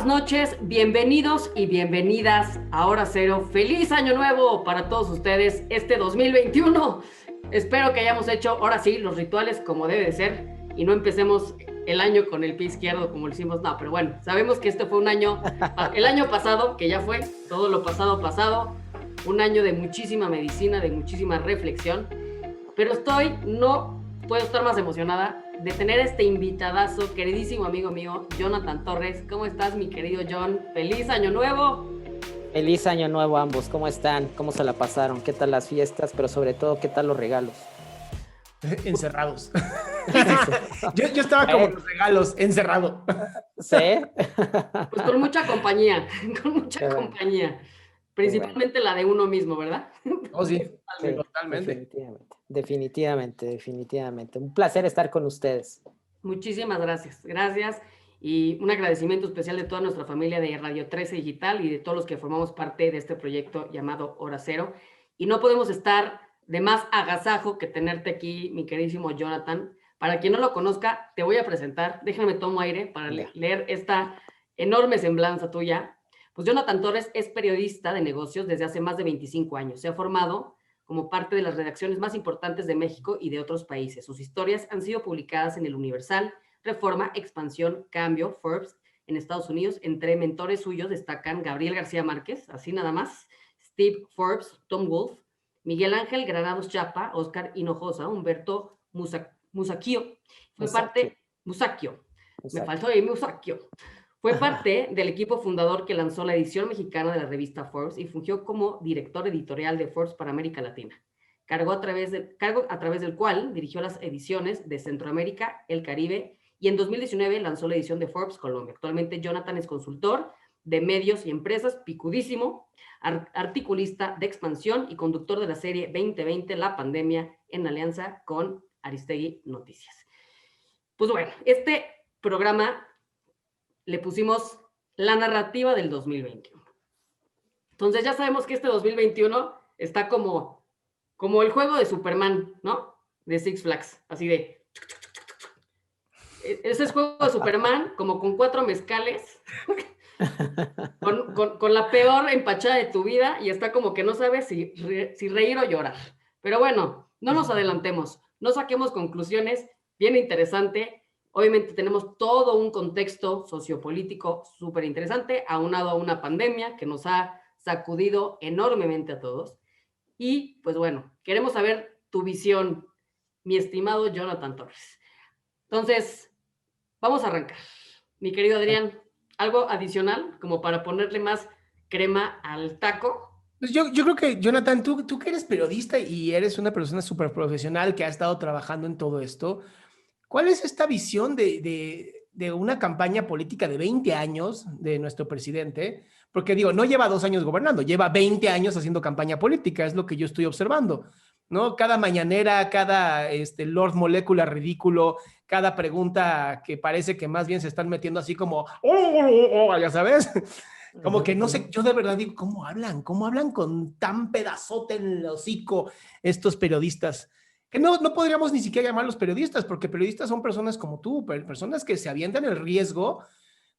noches, bienvenidos y bienvenidas a Hora Cero. ¡Feliz Año Nuevo para todos ustedes este 2021! Espero que hayamos hecho, ahora sí, los rituales como debe de ser y no empecemos el año con el pie izquierdo como lo hicimos. No, pero bueno, sabemos que este fue un año, el año pasado, que ya fue, todo lo pasado, un año de muchísima medicina, de muchísima reflexión, pero no puedo estar más emocionada de tener este invitadazo, queridísimo amigo mío, Jonathan Torres. ¿Cómo estás, mi querido John? ¡Feliz Año Nuevo! Feliz Año Nuevo a ambos. ¿Cómo están? ¿Cómo se la pasaron? ¿Qué tal las fiestas? Pero sobre todo, ¿qué tal los regalos? Encerrados. yo estaba como los regalos, encerrado. ¿Sí? Pues con mucha compañía, Principalmente la de uno mismo, ¿verdad? Oh, sí, sí, totalmente. Definitivamente. Un placer estar con ustedes. Muchísimas gracias. Y un agradecimiento especial de toda nuestra familia de Radio 13 Digital y de todos los que formamos parte de este proyecto llamado Hora Cero. Y no podemos estar de más agasajo que tenerte aquí, mi queridísimo Jonathan. Para quien no lo conozca, te voy a presentar. Déjame tomo aire para leer esta enorme semblanza tuya. Pues Jonathan Torres es periodista de negocios desde hace más de 25 años. Se ha formado como parte de las redacciones más importantes de México y de otros países. Sus historias han sido publicadas en El Universal, Reforma, Expansión, Cambio, Forbes, en Estados Unidos. Entre mentores suyos destacan Gabriel García Márquez, así nada más, Steve Forbes, Tom Wolfe, Miguel Ángel Granados Chapa, Oscar Hinojosa, Humberto Musacchio. Fue parte del equipo fundador que lanzó la edición mexicana de la revista Forbes y fungió como director editorial de Forbes para América Latina. Cargo a través del cual dirigió las ediciones de Centroamérica, el Caribe, y en 2019 lanzó la edición de Forbes Colombia. Actualmente Jonathan es consultor de medios y empresas, picudísimo, articulista de expansión y conductor de la serie 2020, La Pandemia, en alianza con Aristegui Noticias. Pues bueno, este programa le pusimos la narrativa del 2021. Entonces ya sabemos que este 2021 está como el juego de Superman, ¿no? De Six Flags, así de... Ese es juego de Superman, como con 4 mezcales, con la peor empachada de tu vida, y está como que no sabes si reír o llorar. Pero bueno, no nos adelantemos, no saquemos conclusiones, bien interesante. Obviamente tenemos todo un contexto sociopolítico súper interesante, aunado a una pandemia que nos ha sacudido enormemente a todos. Y pues bueno, queremos saber tu visión, mi estimado Jonathan Torres. Entonces, vamos a arrancar. Mi querido Adrián, ¿algo adicional como para ponerle más crema al taco? Pues yo creo que, Jonathan, tú que eres periodista y eres una persona súper profesional que ha estado trabajando en todo esto, ¿cuál es esta visión de una campaña política de 20 años de nuestro presidente? Porque digo, no lleva 2 años gobernando, lleva 20 años haciendo campaña política, es lo que yo estoy observando, ¿no? Cada mañanera, cada Lord Molécula ridículo, cada pregunta que parece que más bien se están metiendo así como, ya sabes, como que no sé, yo de verdad digo, ¿cómo hablan? ¿Cómo hablan con tan pedazote en el hocico estos periodistas? Que no podríamos ni siquiera llamarlos periodistas, porque periodistas son personas como tú, personas que se avientan el riesgo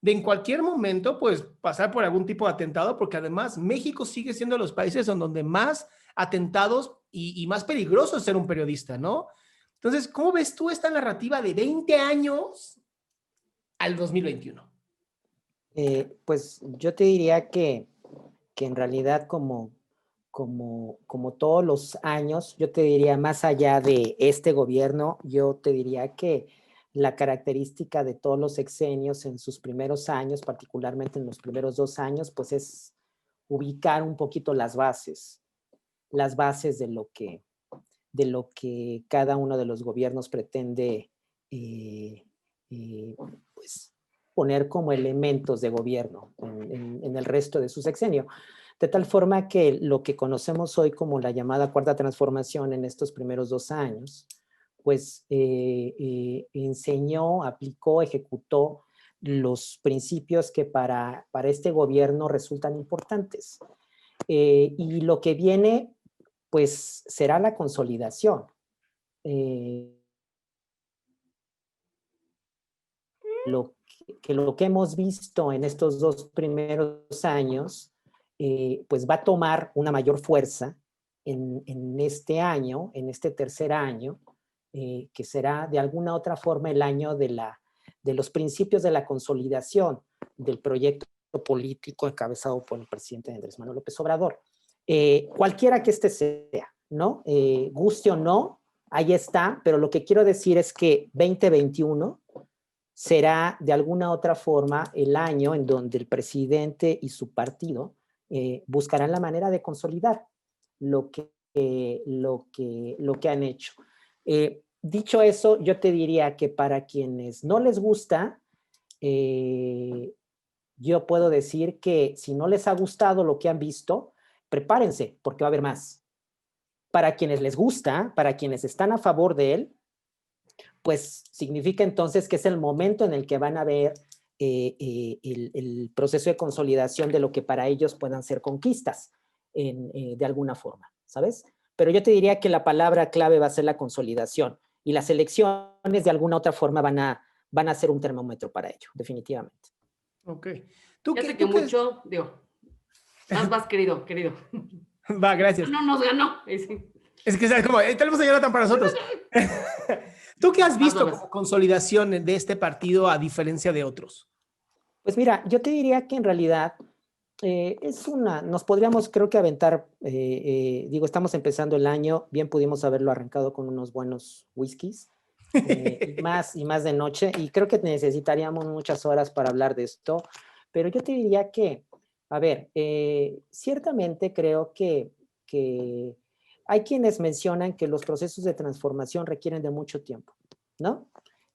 de en cualquier momento, pues, pasar por algún tipo de atentado, porque además México sigue siendo los países donde más atentados y más peligroso es ser un periodista, ¿no? Entonces, ¿cómo ves tú esta narrativa de 20 años al 2021? Pues yo te diría que en realidad como todos los años, yo te diría más allá de este gobierno, yo te diría que la característica de todos los sexenios en sus primeros años, particularmente en los primeros 2 años, pues es ubicar un poquito las bases de lo que cada uno de los gobiernos pretende pues poner como elementos de gobierno en el resto de su sexenio. De tal forma que lo que conocemos hoy como la llamada cuarta transformación en estos primeros 2 años, pues enseñó, aplicó, ejecutó los principios que para este gobierno resultan importantes. Y lo que viene, pues será la consolidación. Lo que lo que hemos visto en estos 2 primeros años, pues va a tomar una mayor fuerza en este año, en este tercer año, que será de alguna otra forma el año de los principios de la consolidación del proyecto político encabezado por el presidente Andrés Manuel López Obrador. Cualquiera que este sea, ¿no? Guste o no, ahí está, pero lo que quiero decir es que 2021 será de alguna otra forma el año en donde el presidente y su partido buscarán la manera de consolidar lo que han hecho. Dicho eso, yo te diría que para quienes no les gusta, yo puedo decir que si no les ha gustado lo que han visto, prepárense, porque va a haber más. Para quienes les gusta, para quienes están a favor de él, pues significa entonces que es el momento en el que van a ver el proceso de consolidación de lo que para ellos puedan ser conquistas de alguna forma, ¿sabes? Pero yo te diría que la palabra clave va a ser la consolidación y las elecciones de alguna otra forma van a ser un termómetro para ello, definitivamente. Ok. Fíjate que mucho, digo, vas querido. Va, gracias. No nos ganó. Sí. Es que es como, tenemos a Jonathan para nosotros. ¿Tú qué has visto como consolidación de este partido a diferencia de otros? Pues mira, yo te diría que en realidad nos podríamos creo que aventar, digo, estamos empezando el año, bien pudimos haberlo arrancado con unos buenos whiskies, y más de noche, y creo que necesitaríamos muchas horas para hablar de esto, pero yo te diría que, a ver, ciertamente creo que hay quienes mencionan que los procesos de transformación requieren de mucho tiempo, ¿no?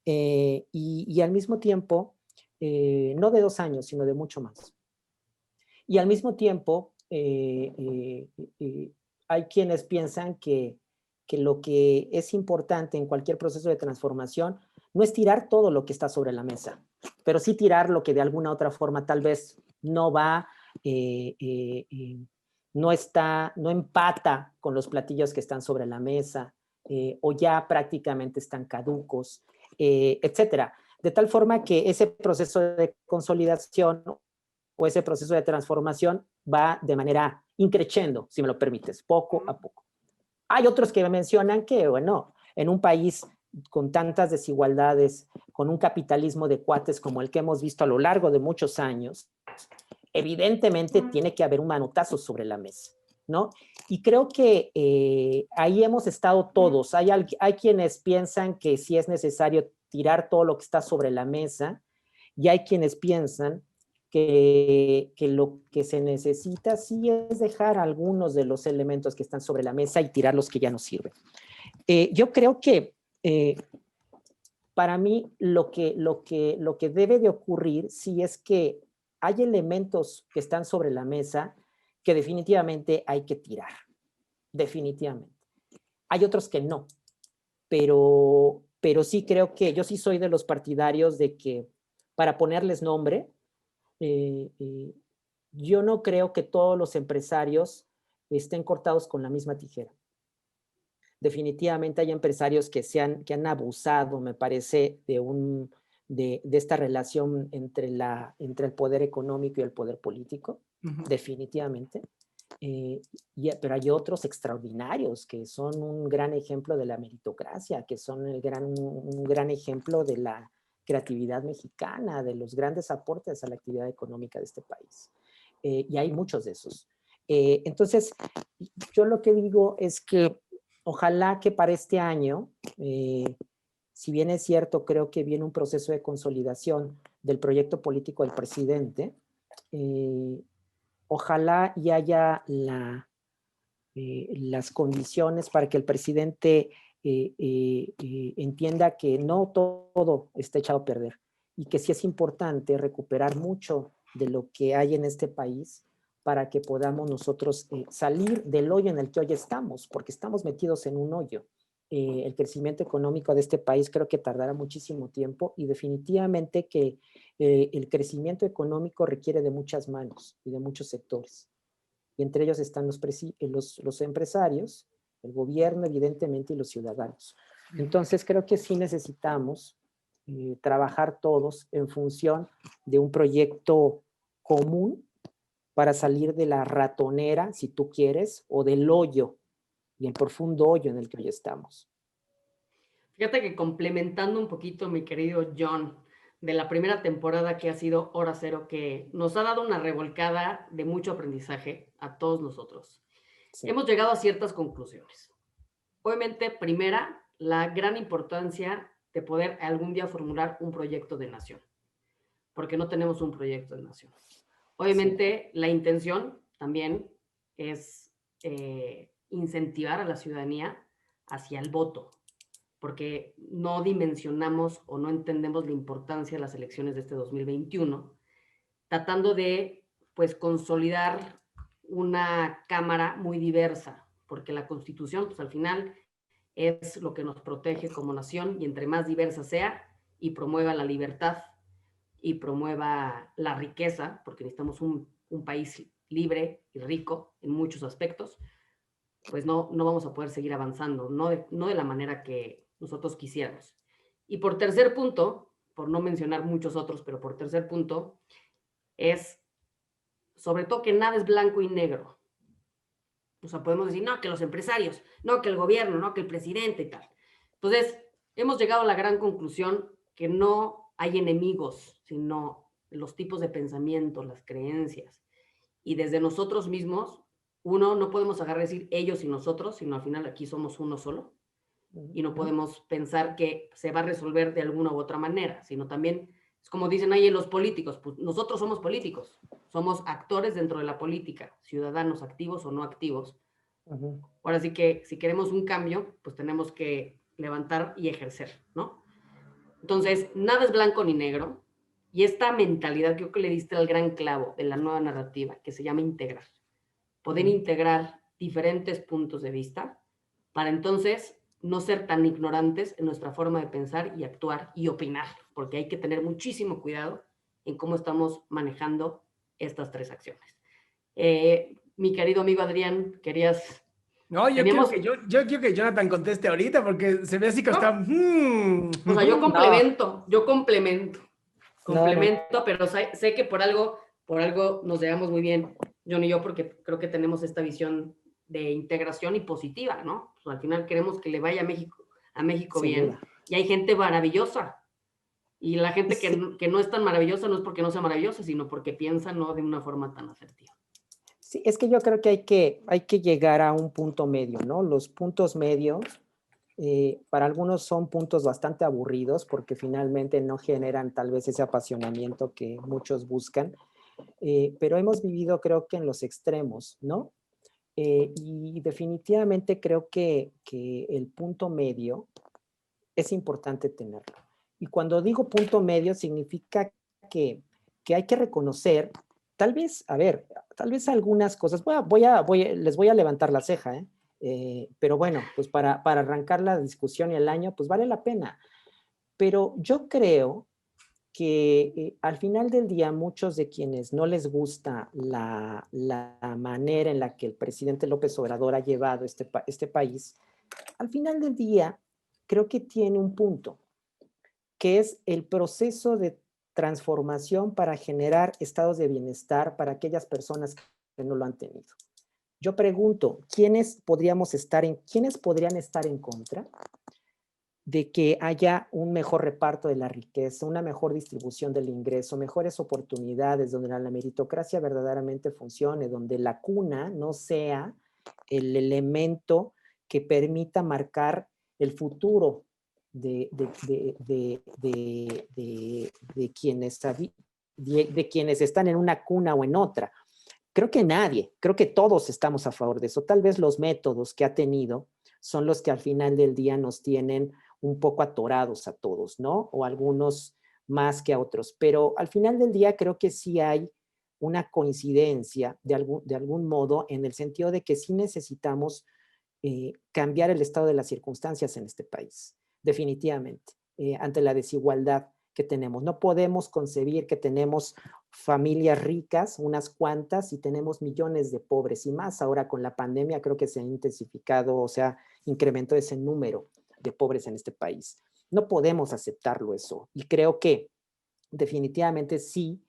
Y al mismo tiempo, no de 2 años, sino de mucho más. Y al mismo tiempo, hay quienes piensan que lo que es importante en cualquier proceso de transformación no es tirar todo lo que está sobre la mesa, pero sí tirar lo que de alguna otra forma tal vez no va, no empata con los platillos que están sobre la mesa, o ya prácticamente están caducos, etcétera. De tal forma que ese proceso de consolidación o ese proceso de transformación va de manera increciendo, si me lo permites, poco a poco. Hay otros que mencionan que, bueno, en un país con tantas desigualdades, con un capitalismo de cuates como el que hemos visto a lo largo de muchos años, evidentemente tiene que haber un manotazo sobre la mesa, ¿no? Y creo que ahí hemos estado todos. Hay quienes piensan que sí es necesario tirar todo lo que está sobre la mesa y hay quienes piensan que lo que se necesita sí es dejar algunos de los elementos que están sobre la mesa y tirar los que ya no sirven. Yo creo que para mí lo que debe de ocurrir sí es que hay elementos que están sobre la mesa que definitivamente hay que tirar, definitivamente. Hay otros que no, pero sí creo que yo sí soy de los partidarios de que para ponerles nombre, yo no creo que todos los empresarios estén cortados con la misma tijera. Definitivamente hay empresarios que han abusado, me parece, de esta relación entre el poder económico y el poder político, definitivamente. Pero hay otros extraordinarios que son un gran ejemplo de la meritocracia, que son un gran ejemplo de la creatividad mexicana, de los grandes aportes a la actividad económica de este país. Y hay muchos de esos. Entonces, yo lo que digo es que ojalá que para este año, si bien es cierto, creo que viene un proceso de consolidación del proyecto político del presidente, ojalá y haya las condiciones para que el presidente entienda que no todo está echado a perder y que sí es importante recuperar mucho de lo que hay en este país para que podamos nosotros salir del hoyo en el que hoy estamos, porque estamos metidos en un hoyo. El crecimiento económico de este país creo que tardará muchísimo tiempo y definitivamente que el crecimiento económico requiere de muchas manos y de muchos sectores. Y entre ellos están los empresarios, el gobierno, evidentemente, y los ciudadanos. Entonces, creo que sí necesitamos trabajar todos en función de un proyecto común para salir de la ratonera, si tú quieres, o del hoyo, y el profundo hoyo en el que hoy estamos. Fíjate que complementando un poquito, mi querido John, de la primera temporada que ha sido Hora Cero, que nos ha dado una revolcada de mucho aprendizaje a todos nosotros. Sí. Hemos llegado a ciertas conclusiones. Obviamente, primera, la gran importancia de poder algún día formular un proyecto de nación, porque no tenemos un proyecto de nación. Obviamente, la intención también es incentivar a la ciudadanía hacia el voto, porque no dimensionamos o no entendemos la importancia de las elecciones de este 2021, tratando de, pues, consolidar una Cámara muy diversa, porque la Constitución, pues, al final es lo que nos protege como nación, y entre más diversa sea y promueva la libertad y promueva la riqueza, porque necesitamos un país libre y rico en muchos aspectos, pues no vamos a poder seguir avanzando, no de la manera que nosotros quisiéramos. Y por tercer punto, por no mencionar muchos otros, pero por tercer punto, es sobre todo que nada es blanco y negro. O sea, podemos decir, no, que los empresarios, no, que el gobierno, no, que el presidente y tal. Entonces, hemos llegado a la gran conclusión que no hay enemigos, sino los tipos de pensamiento, las creencias. Y desde nosotros mismos, uno, no podemos agarrar y decir ellos y nosotros, sino al final aquí somos uno solo. Y no podemos pensar que se va a resolver de alguna u otra manera, sino también, es como dicen ahí los políticos, pues nosotros somos políticos, somos actores dentro de la política, ciudadanos activos o no activos. Ahora sí que si queremos un cambio, pues tenemos que levantar y ejercer, ¿no? Entonces, nada es blanco ni negro, y esta mentalidad creo que le diste al gran clavo de la nueva narrativa, que se llama integrar. Poder integrar diferentes puntos de vista para entonces no ser tan ignorantes en nuestra forma de pensar y actuar y opinar, porque hay que tener muchísimo cuidado en cómo estamos manejando estas tres acciones. Mi querido amigo Adrián, querías... No, Teníamos... yo quiero que Jonathan conteste ahorita porque se ve así que No, está... o sea, yo No. complemento, No. pero sé que por algo nos llevamos muy bien, John y yo, porque creo que tenemos esta visión de integración y positiva, ¿no? Pues al final queremos que le vaya a México Sin bien, duda. y hay gente maravillosa, y la gente Sí, que no es tan maravillosa no es porque no sea maravillosa, sino porque piensa no de una forma tan asertiva. sí, es que yo creo que hay que llegar a un punto medio, ¿no? Los puntos medios, para algunos son puntos bastante aburridos porque finalmente no generan tal vez ese apasionamiento que muchos buscan, pero hemos vivido creo que en los extremos, ¿no? Y definitivamente creo que el punto medio es importante tenerlo. Y cuando digo punto medio significa que hay que reconocer, tal vez, a ver, tal vez algunas cosas, les voy a levantar la ceja, ¿eh? Pero bueno, pues para arrancar la discusión y el año, pues vale la pena. Pero yo creo que al final del día muchos de quienes no les gusta la manera en la que el presidente López Obrador ha llevado este país, al final del día creo que tiene un punto, que es el proceso de transformación para generar estados de bienestar para aquellas personas que no lo han tenido. Yo pregunto, ¿quiénes podrían estar en contra de que haya un mejor reparto de la riqueza, una mejor distribución del ingreso, mejores oportunidades, donde la meritocracia verdaderamente funcione, donde la cuna no sea el elemento que permita marcar el futuro de quienes están en una cuna o en otra? Creo que todos estamos a favor de eso. Tal vez los métodos que ha tenido son los que al final del día nos tienen un poco atorados a todos, ¿no? O algunos más que a otros. Pero al final del día creo que sí hay una coincidencia de algún modo en el sentido de que sí necesitamos cambiar el estado de las circunstancias en este país, definitivamente, ante la desigualdad que tenemos. No podemos concebir que tenemos familias ricas, unas cuantas, y tenemos millones de pobres, y más ahora con la pandemia creo que se ha intensificado, o sea, incrementó ese número de pobres en este país. No podemos aceptarlo eso. Y creo que definitivamente sí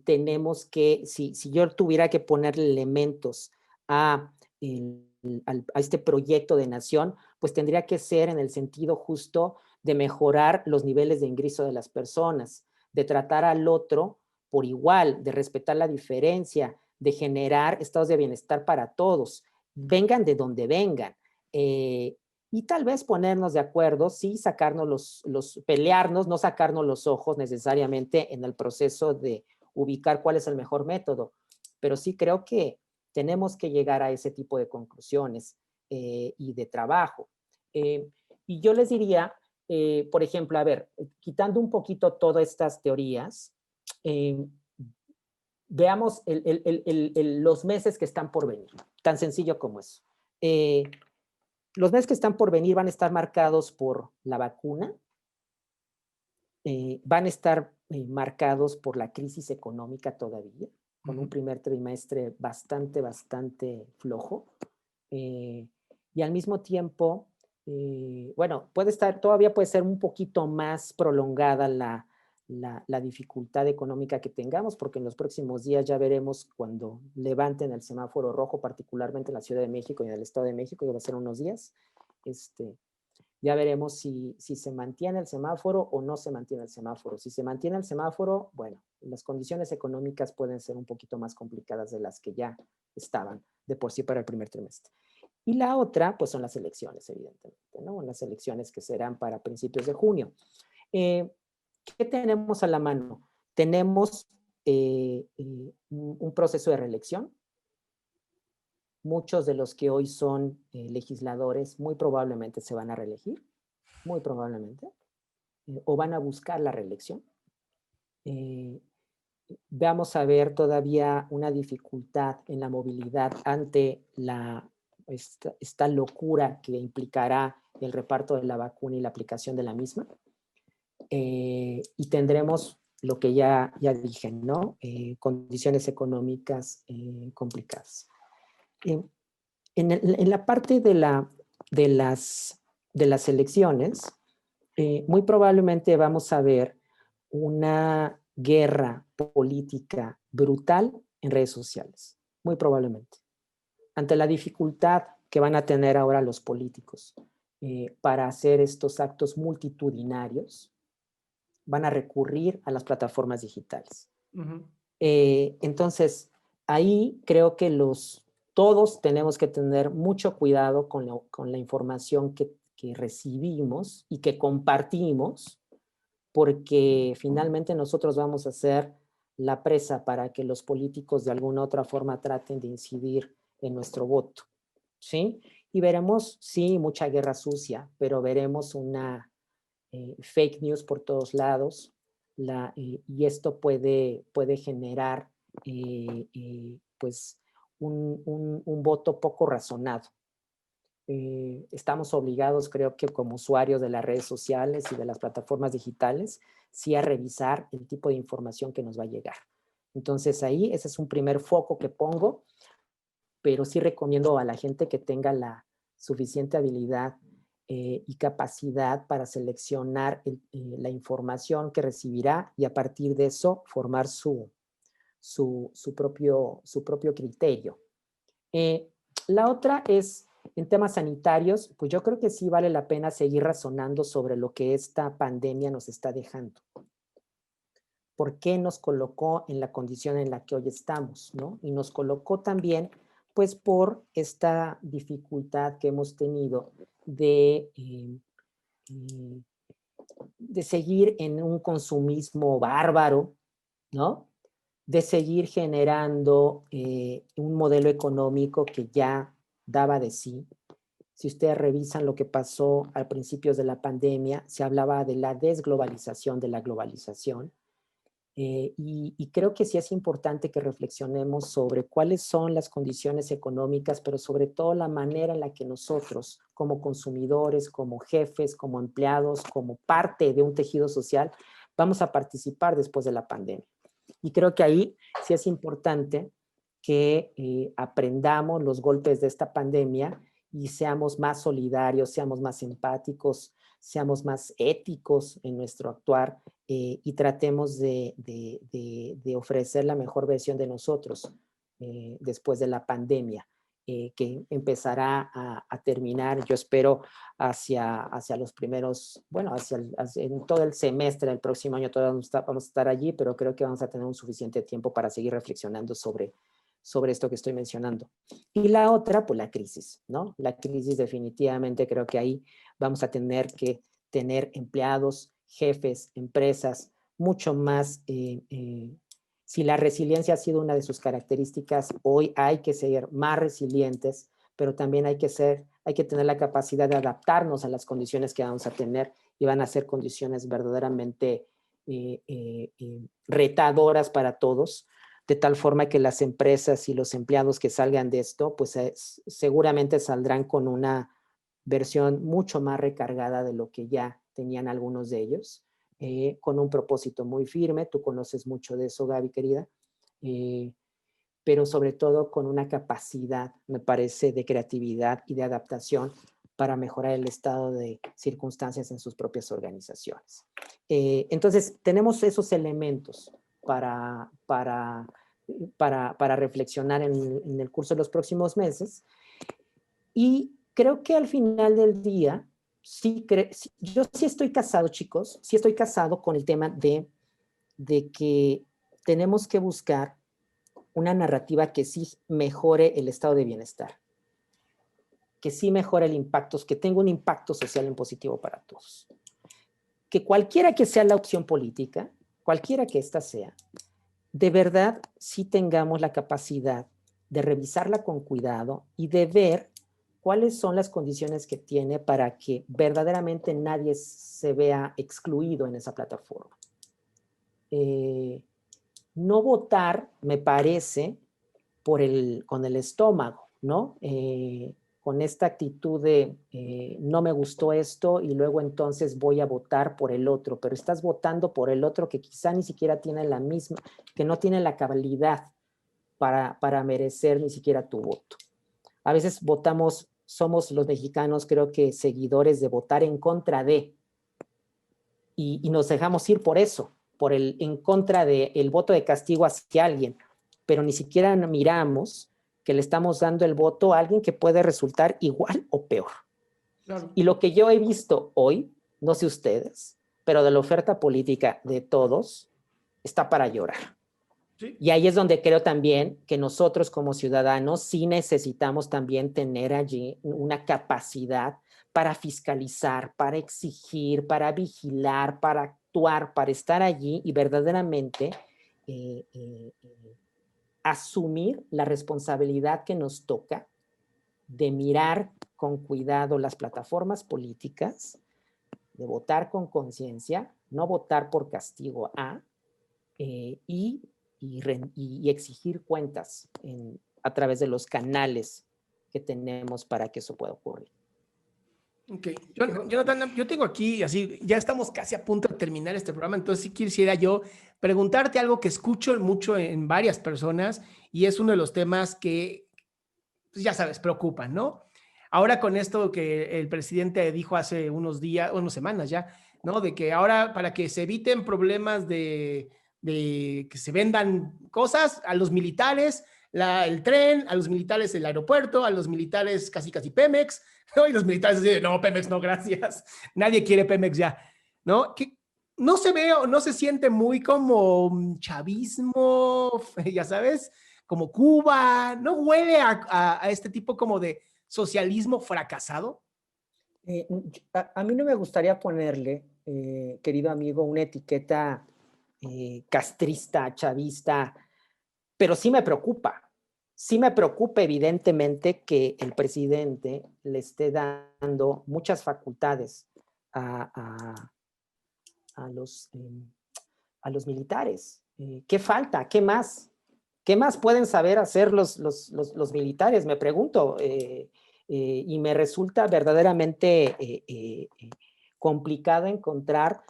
tenemos que, si yo tuviera que ponerle elementos a, a este proyecto de nación, pues tendría que ser en el sentido justo de mejorar los niveles de ingreso de las personas, de tratar al otro por igual, de respetar la diferencia, de generar estados de bienestar para todos, vengan de donde vengan. Y tal vez ponernos de acuerdo, sí, sacarnos pelearnos, no sacarnos los ojos necesariamente en el proceso de ubicar cuál es el mejor método, pero sí creo que tenemos que llegar a ese tipo de conclusiones y de trabajo. Y yo les diría, por ejemplo, a ver, quitando un poquito todas estas teorías, veamos los meses que están por venir, tan sencillo como eso. Los meses que están por venir van a estar marcados por la vacuna, van a estar marcados por la crisis económica todavía, con un primer trimestre bastante flojo. Y al mismo tiempo, bueno, todavía puede ser un poquito más prolongada la dificultad económica que tengamos, porque en los próximos días ya veremos cuando levanten el semáforo rojo, particularmente en la Ciudad de México y en el Estado de México, que va a ser unos días. Ya veremos si se mantiene el semáforo o no se mantiene el semáforo. Si se mantiene el semáforo, bueno, las condiciones económicas pueden ser un poquito más complicadas de las que ya estaban de por sí para el primer trimestre. Y la otra, pues son las elecciones, evidentemente, ¿no? Las elecciones que serán para principios de junio. ¿Qué tenemos a la mano? Tenemos un proceso de reelección. Muchos de los que hoy son legisladores muy probablemente se van a reelegir, muy probablemente, o van a buscar la reelección. Vamos a ver todavía una dificultad en la movilidad ante esta locura que implicará el reparto de la vacuna y la aplicación de la misma. Y tendremos lo que ya dije, ¿no? Condiciones económicas complicadas. En la parte de las elecciones, muy probablemente vamos a ver una guerra política brutal en redes sociales, muy probablemente. Ante la dificultad que van a tener ahora los políticos para hacer estos actos multitudinarios, van a recurrir a las plataformas digitales. Entonces, ahí creo que todos tenemos que tener mucho cuidado con la información que recibimos y que compartimos, porque finalmente nosotros vamos a ser la presa para que los políticos de alguna otra forma traten de incidir en nuestro voto, ¿sí? Y veremos, sí, mucha guerra sucia, pero veremos una fake news por todos lados, y esto puede generar pues un voto poco razonado. Estamos obligados, creo que como usuarios de las redes sociales y de las plataformas digitales, sí a revisar el tipo de información que nos va a llegar. Entonces ahí ese es un primer foco que pongo, pero sí recomiendo a la gente que tenga la suficiente habilidad y capacidad para seleccionar la información que recibirá y a partir de eso formar su propio criterio. La otra es, en temas sanitarios, pues yo creo que sí vale la pena seguir razonando sobre lo que esta pandemia nos está dejando. ¿Por qué nos colocó en la condición en la que hoy estamos, ¿no? Y nos colocó también, pues, por esta dificultad que hemos tenido de seguir en un consumismo bárbaro, ¿no? De seguir generando un modelo económico que ya daba de sí. Si ustedes revisan lo que pasó al principios de la pandemia, se hablaba de la desglobalización de la globalización. Y creo que sí es importante que reflexionemos sobre cuáles son las condiciones económicas, pero sobre todo la manera en la que nosotros, como consumidores, como jefes, como empleados, como parte de un tejido social, vamos a participar después de la pandemia. Y creo que ahí sí es importante que aprendamos los golpes de esta pandemia y seamos más solidarios, seamos más empáticos, seamos más éticos en nuestro actuar y tratemos de ofrecer la mejor versión de nosotros después de la pandemia. Que empezará a terminar, yo espero, hacia los primeros, bueno, en todo el semestre del próximo año todavía vamos a estar allí, pero creo que vamos a tener un suficiente tiempo para seguir reflexionando sobre esto que estoy mencionando. Y la otra, pues la crisis, ¿no? La crisis definitivamente creo que ahí vamos a tener que tener empleados, jefes, empresas, mucho más si la resiliencia ha sido una de sus características, hoy hay que ser más resilientes, pero también hay que tener la capacidad de adaptarnos a las condiciones que vamos a tener y van a ser condiciones verdaderamente retadoras para todos, de tal forma que las empresas y los empleados que salgan de esto, pues seguramente saldrán con una versión mucho más recargada de lo que ya tenían algunos de ellos. Con un propósito muy firme, tú conoces mucho de eso, Gaby, querida, pero sobre todo con una capacidad, me parece, de creatividad y de adaptación para mejorar el estado de circunstancias en sus propias organizaciones. Entonces, tenemos esos elementos para reflexionar en el curso de los próximos meses y creo que al final del día, yo sí estoy casado, chicos, sí estoy casado con el tema de que tenemos que buscar una narrativa que sí mejore el estado de bienestar, que sí mejore el impacto, que tenga un impacto social en positivo para todos. Que cualquiera que sea la opción política, cualquiera que ésta sea, de verdad sí tengamos la capacidad de revisarla con cuidado y de ver cuáles son las condiciones que tiene para que verdaderamente nadie se vea excluido en esa plataforma. No votar, me parece, con el estómago, ¿no? Con esta actitud de no me gustó esto y luego entonces voy a votar por el otro, pero estás votando por el otro que quizá ni siquiera tiene la misma, que no tiene la cabalidad para merecer ni siquiera tu voto. A veces somos los mexicanos, creo que seguidores de votar en contra de, y nos dejamos ir por eso, en contra del voto de castigo hacia alguien, pero ni siquiera miramos que le estamos dando el voto a alguien que puede resultar igual o peor. Claro. Y lo que yo he visto hoy, no sé ustedes, pero de la oferta política de todos, está para llorar. Sí. Y ahí es donde creo también que nosotros como ciudadanos sí necesitamos también tener allí una capacidad para fiscalizar, para exigir, para vigilar, para actuar, para estar allí y verdaderamente asumir la responsabilidad que nos toca de mirar con cuidado las plataformas políticas, de votar con conciencia, no votar por castigo y exigir cuentas a través de los canales que tenemos para que eso pueda ocurrir. Ok, Jonathan, yo tengo aquí, así, ya estamos casi a punto de terminar este programa, entonces sí quisiera yo preguntarte algo que escucho mucho en varias personas y es uno de los temas que, pues ya sabes, preocupan, ¿no? Ahora con esto que el presidente dijo hace unos días, unas semanas ya, ¿no? De que ahora para que se eviten problemas de que se vendan cosas a los militares, el tren, a los militares el aeropuerto, a los militares casi Pemex, ¿no? Y los militares dicen, no, Pemex no, gracias. Nadie quiere Pemex ya, ¿no? Que no se ve o no se siente muy como chavismo, ya sabes, como Cuba, ¿no huele a este tipo como de socialismo fracasado? A mí no me gustaría ponerle, querido amigo, una etiqueta castrista, chavista, pero sí me preocupa. Sí me preocupa evidentemente que el presidente le esté dando muchas facultades a los militares. ¿Qué falta? ¿Qué más? ¿Qué más pueden saber hacer los militares? Me pregunto. Y me resulta verdaderamente complicado encontrar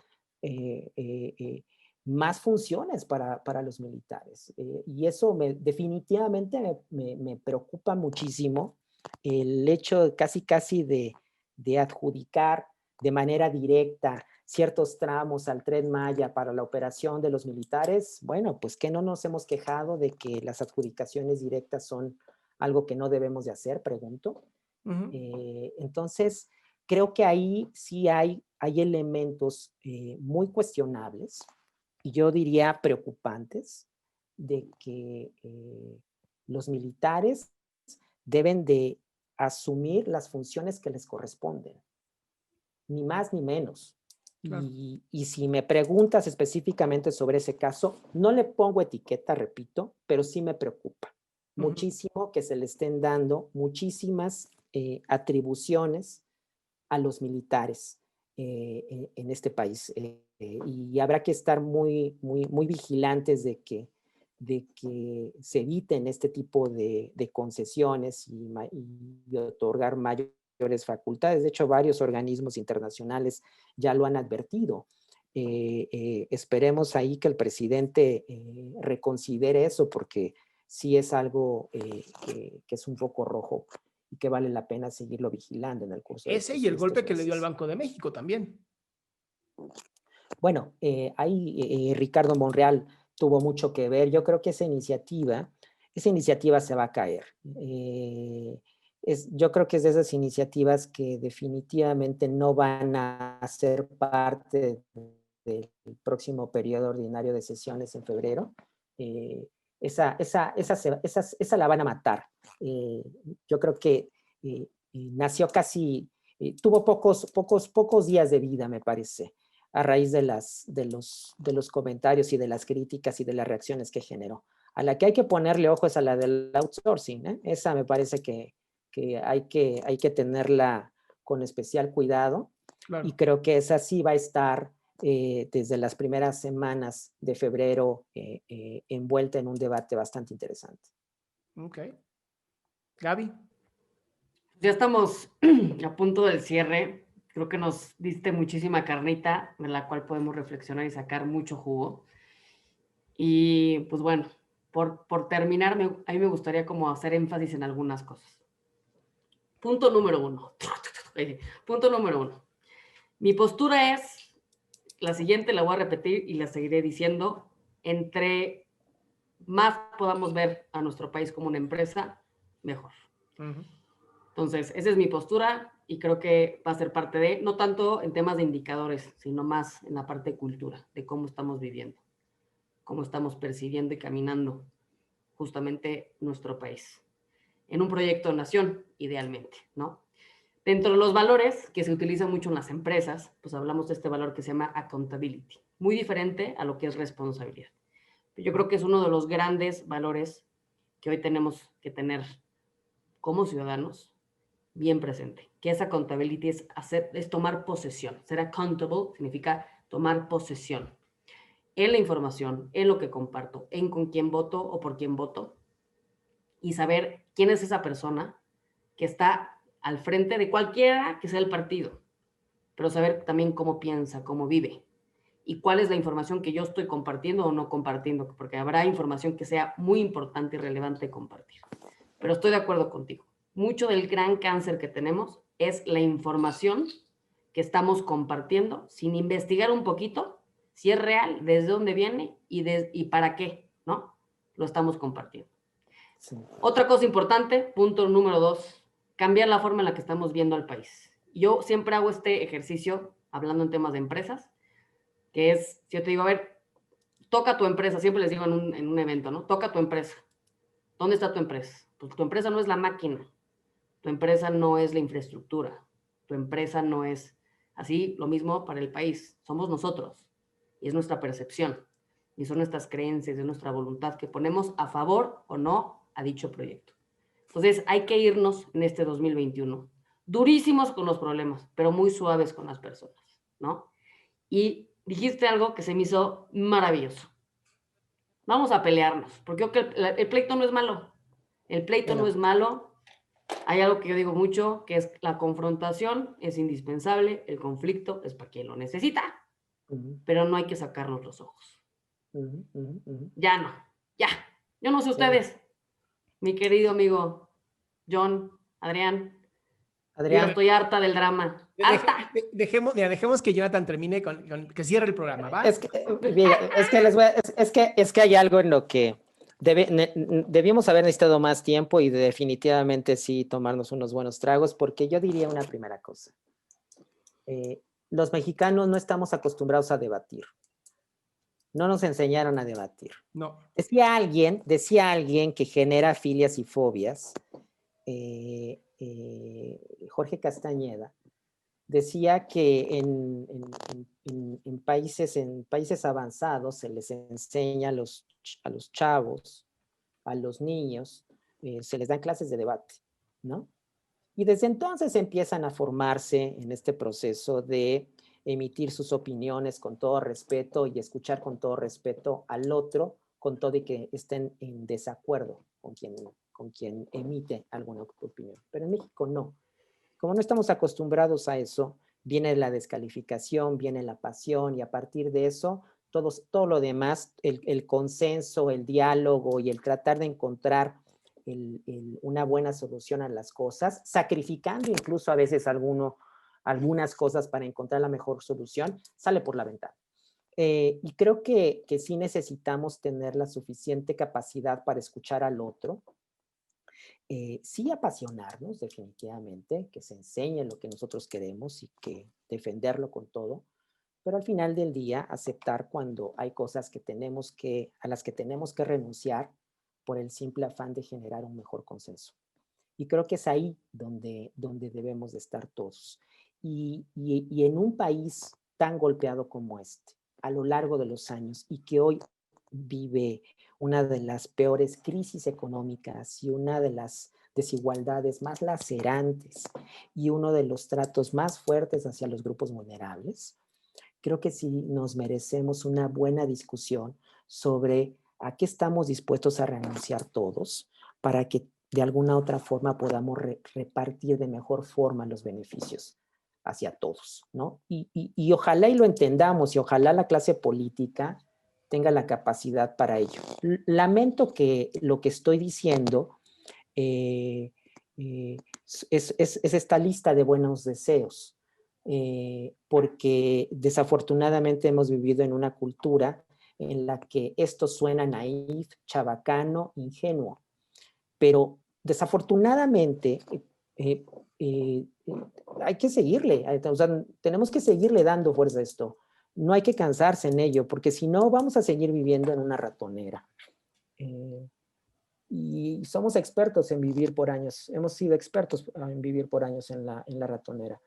más funciones para los militares. Y eso definitivamente me preocupa muchísimo, el hecho casi de adjudicar de manera directa ciertos tramos al Tren Maya para la operación de los militares, bueno, pues que no nos hemos quejado de que las adjudicaciones directas son algo que no debemos de hacer, pregunto. Entonces, creo que ahí sí hay elementos muy cuestionables y yo diría preocupantes de que los militares deben de asumir las funciones que les corresponden, ni más ni menos. Claro. Y si me preguntas específicamente sobre ese caso, no le pongo etiqueta, repito, pero sí me preocupa muchísimo que se le estén dando muchísimas atribuciones a los militares en este país. Y habrá que estar muy vigilantes de que se eviten este tipo de concesiones y otorgar mayores facultades. De hecho, varios organismos internacionales ya lo han advertido. Esperemos ahí que el presidente reconsidere eso, porque sí es algo que es un foco rojo y que vale la pena seguirlo vigilando en el curso. Ese y el golpe que le dio al Banco de México también. Bueno, ahí Ricardo Monreal tuvo mucho que ver. Yo creo que esa iniciativa se va a caer. Yo creo que es de esas iniciativas que definitivamente no van a ser parte del próximo periodo ordinario de sesiones en febrero. Esa la van a matar. Yo creo que nació casi, tuvo pocos días de vida, me parece, a raíz de los comentarios y de las críticas y de las reacciones que generó. A la que hay que ponerle ojo es a la del outsourcing, ¿eh? Esa me parece que hay que tenerla con especial cuidado. Claro. Y creo que esa sí va a estar desde las primeras semanas de febrero envuelta en un debate bastante interesante. Ok. Gaby. Ya estamos a punto del cierre. Creo que nos diste muchísima carnita de la cual podemos reflexionar y sacar mucho jugo. Y pues bueno, por terminar, a mí me gustaría como hacer énfasis en algunas cosas. Punto número 1. Punto número 1. Mi postura es la siguiente, la voy a repetir y la seguiré diciendo. Entre más podamos ver a nuestro país como una empresa, mejor. Entonces, esa es mi postura y creo que va a ser parte de, no tanto en temas de indicadores, sino más en la parte de cultura, de cómo estamos viviendo, cómo estamos percibiendo y caminando justamente nuestro país. En un proyecto de nación, idealmente, ¿no? Dentro de los valores que se utilizan mucho en las empresas, pues hablamos de este valor que se llama accountability, muy diferente a lo que es responsabilidad. Yo creo que es uno de los grandes valores que hoy tenemos que tener como ciudadanos bien presente, que esa accountability es tomar posesión. Ser accountable significa tomar posesión en la información, en lo que comparto, en con quién voto o por quién voto, y saber quién es esa persona que está al frente de cualquiera que sea el partido, pero saber también cómo piensa, cómo vive, y cuál es la información que yo estoy compartiendo o no compartiendo, porque habrá información que sea muy importante y relevante compartir. Pero estoy de acuerdo contigo. Mucho del gran cáncer que tenemos es la información que estamos compartiendo sin investigar un poquito si es real, desde dónde viene y para qué, ¿no? Lo estamos compartiendo. Sí. Otra cosa importante, punto número 2, cambiar la forma en la que estamos viendo al país. Yo siempre hago este ejercicio hablando en temas de empresas, que es, si yo te digo, a ver, toca tu empresa, siempre les digo en un evento, ¿no? Toca tu empresa. ¿Dónde está tu empresa? Pues tu empresa no es la máquina, tu empresa no es la infraestructura, tu empresa no es así, lo mismo para el país, somos nosotros y es nuestra percepción y son nuestras creencias, es nuestra voluntad que ponemos a favor o no a dicho proyecto. Entonces hay que irnos en este 2021 durísimos con los problemas, pero muy suaves con las personas, ¿no? Y dijiste algo que se me hizo maravilloso. Vamos a pelearnos, porque creo que el pleito no es malo. El pleito no es malo. Hay algo que yo digo mucho, que es la confrontación es indispensable, el conflicto es para quien lo necesita, pero no hay que sacarnos los ojos. Ya no, ya. Yo no sé ustedes, mi querido amigo John, Adrián, yo estoy harta del drama. Dejemos que Jonathan termine que cierre el programa, ¿va? Es que hay algo en lo que debíamos haber necesitado más tiempo y definitivamente sí tomarnos unos buenos tragos, porque yo diría una primera cosa. Los mexicanos no estamos acostumbrados a debatir. No nos enseñaron a debatir. No. Decía alguien que genera filias y fobias, Jorge Castañeda, decía que en países avanzados se les enseña a los chavos, a los niños, se les dan clases de debate, ¿no? Y desde entonces empiezan a formarse en este proceso de emitir sus opiniones con todo respeto y escuchar con todo respeto al otro, con todo y que estén en desacuerdo con quien emite alguna opinión. Pero en México no. Como no estamos acostumbrados a eso, viene la descalificación, viene la pasión y a partir de eso, todo lo demás, el consenso, el diálogo y el tratar de encontrar una buena solución a las cosas, sacrificando incluso a veces algunas cosas para encontrar la mejor solución, sale por la ventana. Y creo que sí necesitamos tener la suficiente capacidad para escuchar al otro, sí apasionarnos definitivamente, que se enseñe lo que nosotros queremos y que defenderlo con todo, pero al final del día aceptar cuando hay cosas a las que tenemos que renunciar por el simple afán de generar un mejor consenso. Y creo que es ahí donde debemos de estar todos. Y en un país tan golpeado como este, a lo largo de los años, y que hoy vive una de las peores crisis económicas y una de las desigualdades más lacerantes y uno de los tratos más fuertes hacia los grupos vulnerables, creo que sí nos merecemos una buena discusión sobre a qué estamos dispuestos a renunciar todos para que de alguna otra forma podamos repartir de mejor forma los beneficios hacia todos, ¿no? Y ojalá y lo entendamos y ojalá la clase política tenga la capacidad para ello. Lamento que lo que estoy diciendo es esta lista de buenos deseos, porque desafortunadamente hemos vivido en una cultura en la que esto suena naif, chabacano, ingenuo, pero desafortunadamente hay que seguirle, o sea, tenemos que seguirle dando fuerza a esto. No hay que cansarse en ello, porque si no vamos a seguir viviendo en una ratonera. Y somos expertos en vivir por años, hemos sido expertos en vivir por años en la ratonera.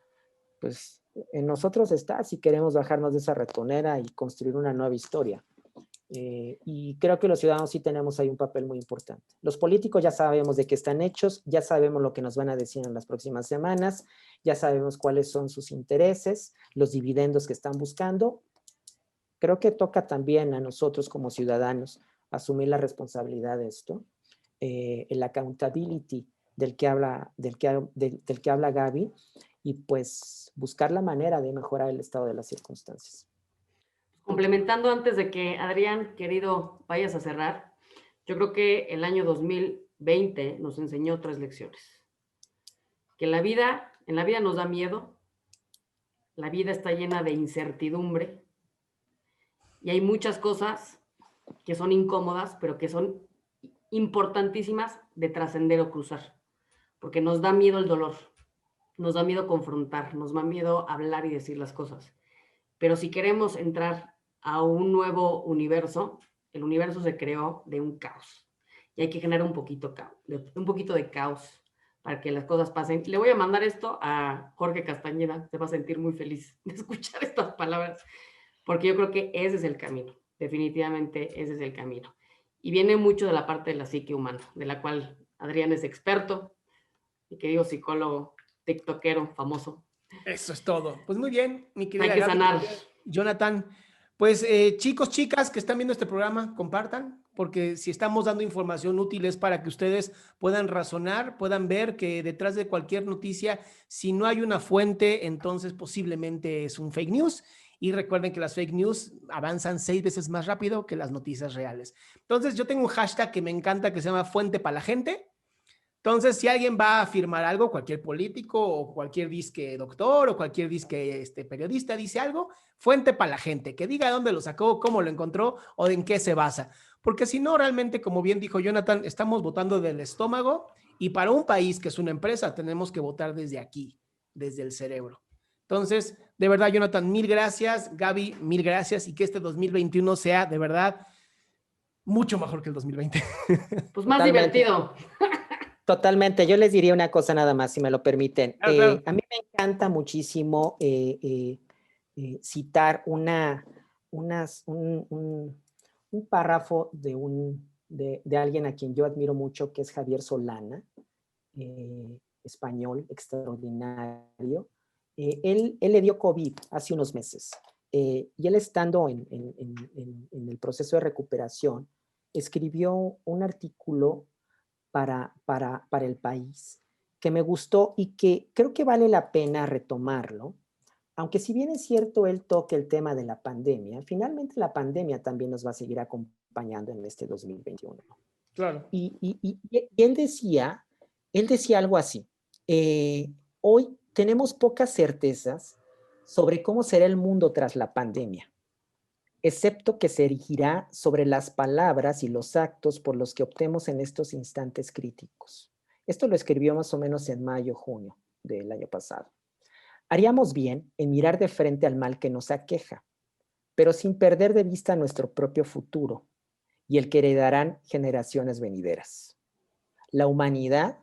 Pues en nosotros está si queremos bajarnos de esa ratonera y construir una nueva historia. Y creo que los ciudadanos sí tenemos ahí un papel muy importante. Los políticos ya sabemos de qué están hechos, ya sabemos lo que nos van a decir en las próximas semanas, ya sabemos cuáles son sus intereses, los dividendos que están buscando. Creo que toca también a nosotros como ciudadanos asumir la responsabilidad de esto, el accountability del que habla Gaby, y pues buscar la manera de mejorar el estado de las circunstancias. Complementando antes de que Adrián, querido, vayas a cerrar, yo creo que el año 2020 nos enseñó 3 lecciones. Que en la vida nos da miedo, la vida está llena de incertidumbre y hay muchas cosas que son incómodas, pero que son importantísimas de trascender o cruzar, porque nos da miedo el dolor, nos da miedo confrontar, nos da miedo hablar y decir las cosas. Pero si queremos entrar a un nuevo universo, el universo se creó de un caos y hay que generar un poquito de caos para que las cosas pasen. Le voy a mandar esto a Jorge Castañeda, se va a sentir muy feliz de escuchar estas palabras, porque yo creo que ese es el camino, definitivamente ese es el camino. Y viene mucho de la parte de la psique humana, de la cual Adrián es experto, mi querido psicólogo, tiktokero famoso. Eso es todo. Pues muy bien, mi querida Hay que sanar. Jonathan. Pues chicos, chicas que están viendo este programa, compartan, porque si estamos dando información útil es para que ustedes puedan razonar, puedan ver que detrás de cualquier noticia, si no hay una fuente, entonces posiblemente es un fake news. Y recuerden que las fake news avanzan 6 veces más rápido que las noticias reales. Entonces yo tengo un hashtag que me encanta que se llama Fuente para la Gente. Entonces, si alguien va a firmar algo, cualquier político o cualquier disque doctor o cualquier disque periodista dice algo, fuente para la gente, que diga dónde lo sacó, cómo lo encontró o en qué se basa. Porque si no, realmente, como bien dijo Jonathan, estamos votando del estómago y para un país que es una empresa tenemos que votar desde aquí, desde el cerebro. Entonces, de verdad, Jonathan, mil gracias. Gaby, mil gracias y que este 2021 sea de verdad mucho mejor que el 2020. Pues más Totalmente. divertido. Totalmente. Yo les diría una cosa nada más, si me lo permiten. Claro. A mí me encanta muchísimo citar un párrafo de alguien a quien yo admiro mucho, que es Javier Solana, español extraordinario. Él le dio COVID hace unos meses y él, estando en el proceso de recuperación, escribió un artículo para El País que me gustó y que creo que vale la pena retomarlo, aunque si bien es cierto él toca el tema de la pandemia, finalmente la pandemia también nos va a seguir acompañando en este 2021. Claro. Y él decía algo así: hoy tenemos pocas certezas sobre cómo será el mundo tras la pandemia, excepto que se erigirá sobre las palabras y los actos por los que optemos en estos instantes críticos. Esto lo escribió más o menos en mayo, junio del año pasado. Haríamos bien en mirar de frente al mal que nos aqueja, pero sin perder de vista nuestro propio futuro y el que heredarán generaciones venideras. La humanidad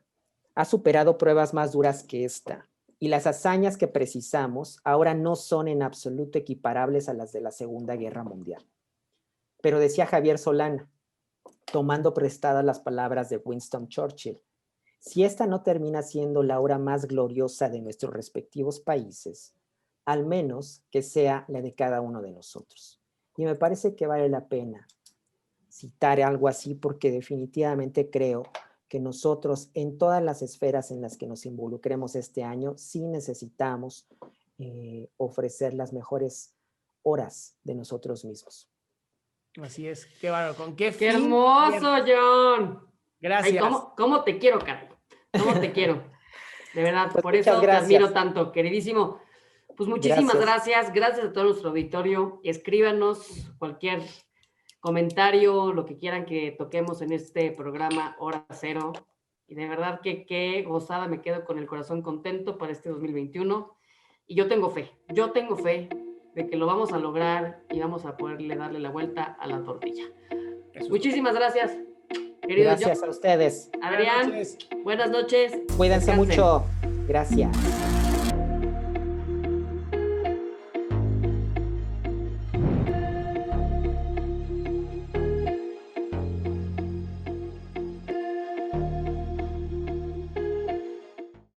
ha superado pruebas más duras que esta, y las hazañas que precisamos ahora no son en absoluto equiparables a las de la Segunda Guerra Mundial. Pero decía Javier Solana, tomando prestadas las palabras de Winston Churchill, si esta no termina siendo la hora más gloriosa de nuestros respectivos países, al menos que sea la de cada uno de nosotros. Y me parece que vale la pena citar algo así, porque definitivamente creo que nosotros, en todas las esferas en las que nos involucremos este año, sí necesitamos ofrecer las mejores horas de nosotros mismos. Así es, qué bárbaro, con qué ¡Qué fin. hermoso, John! Gracias. Ay, ¿cómo te quiero, Carlos? ¿Cómo te quiero? De verdad, Pues por eso te gracias. admiro tanto, queridísimo. Pues muchísimas gracias. Gracias a todo nuestro auditorio. Escríbanos cualquier comentario, lo que quieran que toquemos en este programa Hora Cero. Y de verdad que qué gozada, me quedo con el corazón contento para este 2021. Y yo tengo fe de que lo vamos a lograr y vamos a poderle darle la vuelta a la tortilla. Muchísimas gracias, querido Gracias John. a ustedes. Adrián, buenas noches. Cuídense Descansen. mucho. Gracias.